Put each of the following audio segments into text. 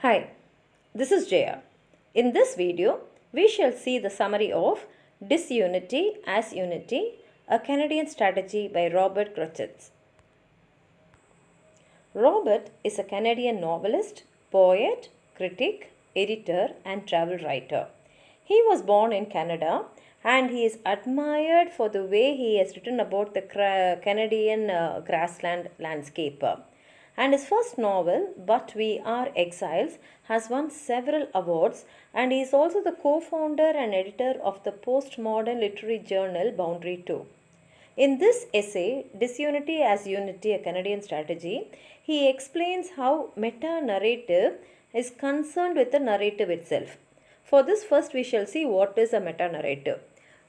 Hi, this is Jaya. In this video, we shall see the summary of Disunity as Unity, a Canadian strategy by Robert Kroetsch. Robert is a Canadian novelist, poet, critic, editor, and travel writer. He was born in Canada and he is admired for the way he has written about the Canadian grassland landscape. And his first novel, But We Are Exiles, has won several awards, and he is also the co founder and editor of the postmodern literary journal Boundary 2. In this essay, Disunity as Unity, a Canadian strategy, he explains how meta narrative is concerned with the narrative itself. For this, first we shall see what is a meta narrative.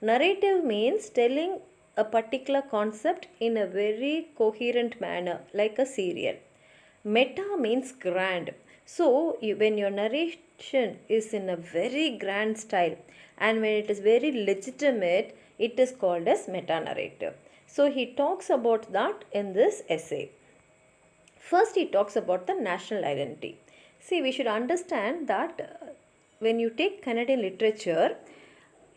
Narrative means telling a particular concept in a very coherent manner, like a serial. Meta means grand. So, when your narration is in a very grand style and when it is very legitimate, it is called as meta narrative. So, he talks about that in this essay. First, he talks about the national identity. See, we should understand that when you take Canadian literature,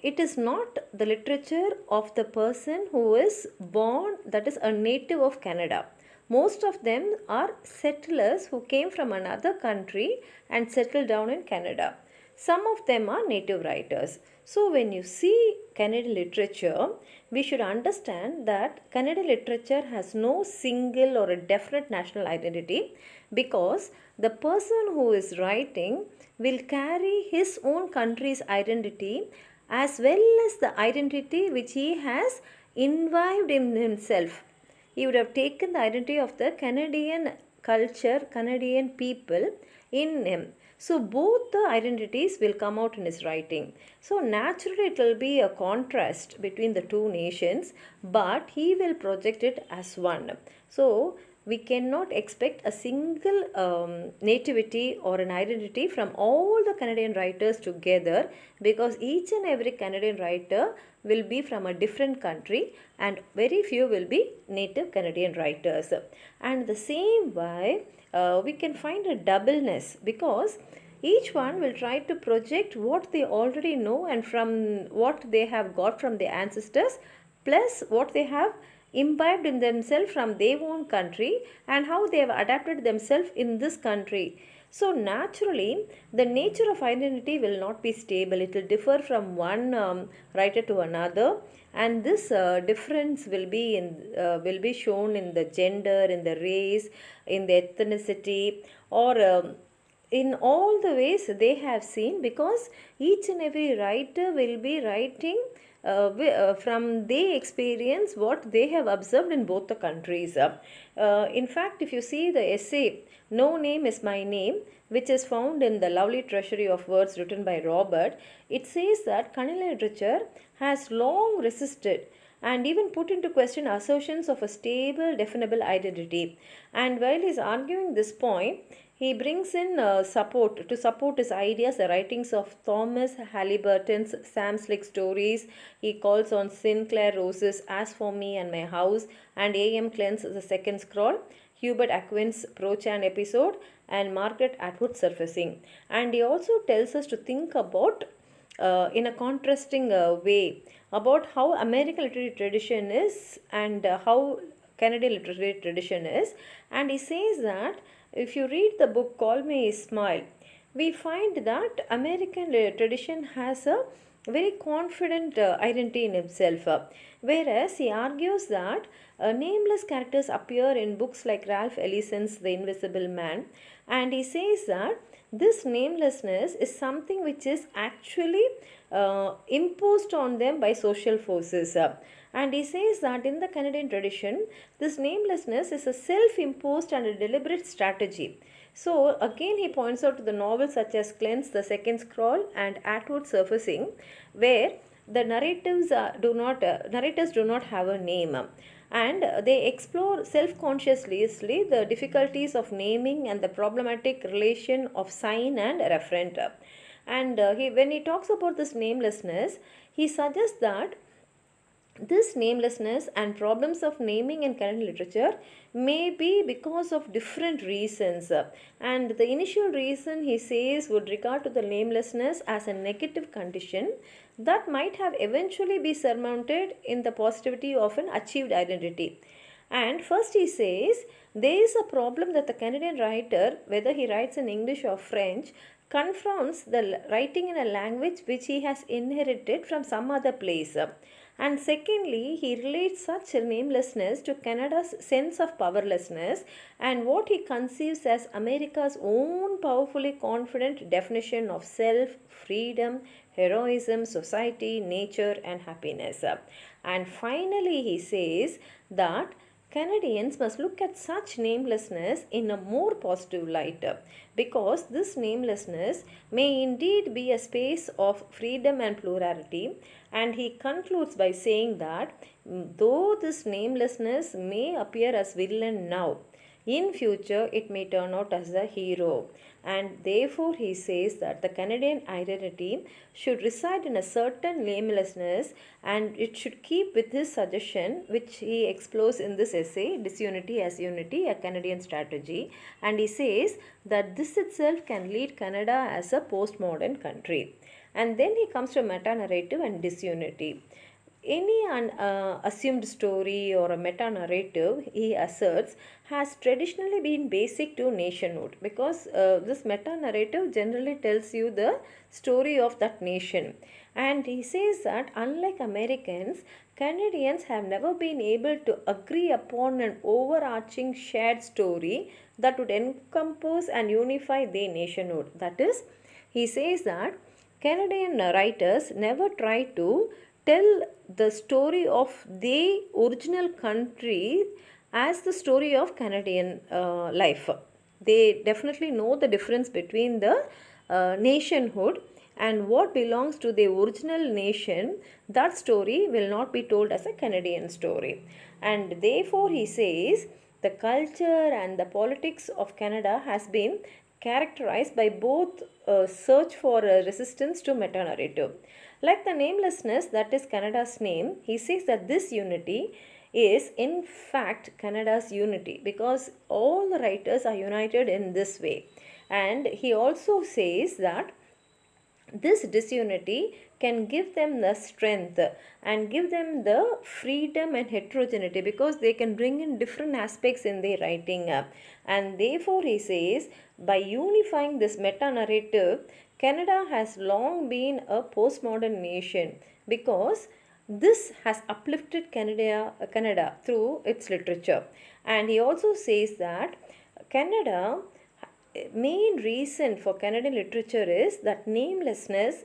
it is not the literature of the person who is born, that is a native of Canada. Most of them are settlers who came from another country and settled down in Canada. Some of them are native writers. So, when you see Canadian literature, we should understand that Canadian literature has no single or a definite national identity because the person who is writing will carry his own country's identity as well as the identity which he has imbibed in himself. He would have taken the identity of the Canadian culture, Canadian people in him. So both the identities will come out in his writing. So naturally it will be a contrast between the two nations, but he will project it as one. So we cannot expect a single nativity or an identity from all the Canadian writers together, because each and every Canadian writer will be from a different country and very few will be native Canadian writers. And the same way we can find a doubleness because each one will try to project what they already know and from what they have got from their ancestors plus what they have imbibed in themselves from their own country and how they have adapted themselves in this country. So naturally, the nature of identity will not be stable. It will differ from one writer to another, and this difference will be shown in the gender, in the race, in the ethnicity, or in all the ways they have seen, because each and every writer will be writing from their experience what they have observed in both the countries. In fact, if you see the essay No Name is My Name, which is found in the lovely treasury of words written by Robert, it says that Kannada literature has long resisted and even put into question assertions of a stable, definable identity. And while he is arguing this point, he brings in support to support his ideas, the writings of Thomas Halliburton's Sam Slick stories. He calls on Sinclair Rose's As for Me and My House and A.M. Clen's The Second Scroll, Hubert Aquin's Prochan episode, and Margaret Atwood's Surfacing. And he also tells us to think about in a contrasting way about how American literary tradition is and how Canadian literary tradition is. And he says that if you read the book Call Me Smile, we find that American tradition has a very confident identity in himself, whereas he argues that nameless characters appear in books like Ralph Ellison's The Invisible Man, and he says that this namelessness is something which is actually imposed on them by social forces. And he says that in the Canadian tradition, this namelessness is a self-imposed and a deliberate strategy. So again he points out to the novels such as Clen's The Second Scroll and Atwood's Surfacing, where the narrators do not have a name, and they explore self-consciously the difficulties of naming and the problematic relation of sign and referent. And when he talks about this namelessness, he suggests that This namelessness and problems of naming in Canadian literature may be because of different reasons. And the initial reason he says would regard to the namelessness as a negative condition that might have eventually be surmounted in the positivity of an achieved identity. And first he says there is a problem that the Canadian writer, whether he writes in English or French, confronts the writing in a language which he has inherited from some other place. And secondly, he relates such namelessness to Canada's sense of powerlessness and what he conceives as America's own powerfully confident definition of self, freedom, heroism, society, nature, and happiness. And finally, he says that Canadians must look at such namelessness in a more positive light because this namelessness may indeed be a space of freedom and plurality. And he concludes by saying that though this namelessness may appear as villain now, in future it may turn out as a hero. And therefore he says that the Canadian identity should reside in a certain namelessness, and it should keep with his suggestion which he explores in this essay, Disunity as Unity, a Canadian strategy. And he says that this itself can lead Canada as a postmodern country. And then he comes to meta-narrative and disunity. Any assumed story or a meta-narrative, he asserts, has traditionally been basic to nationhood because this meta-narrative generally tells you the story of that nation. And he says that unlike Americans, Canadians have never been able to agree upon an overarching shared story that would encompass and unify their nationhood. That is, he says that Canadian writers never try to tell the story of the original country as the story of Canadian life. They definitely know the difference between the nationhood and what belongs to the original nation. That story will not be told as a Canadian story. And therefore he says the culture and the politics of Canada has been characterized by both search for resistance to meta-narrative. Like the namelessness that is Canada's name, he says that this unity is in fact Canada's unity because all the writers are united in this way. And he also says that this disunity can give them the strength and give them the freedom and heterogeneity because they can bring in different aspects in their writing. And therefore he says by unifying this meta-narrative, Canada has long been a postmodern nation because this has uplifted Canada through its literature. And he also says that Canada, main reason for Canadian literature is that namelessness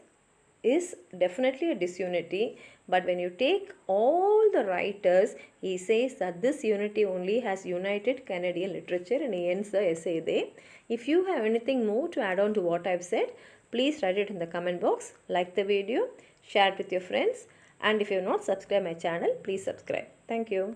is definitely a disunity, but when you take all the writers, he says that this unity only has united Canadian literature, and he ends the essay there. If you have anything more to add on to what I've said, please write it in the comment box, like the video, share it with your friends, and if you have not subscribed my channel, please subscribe. Thank you.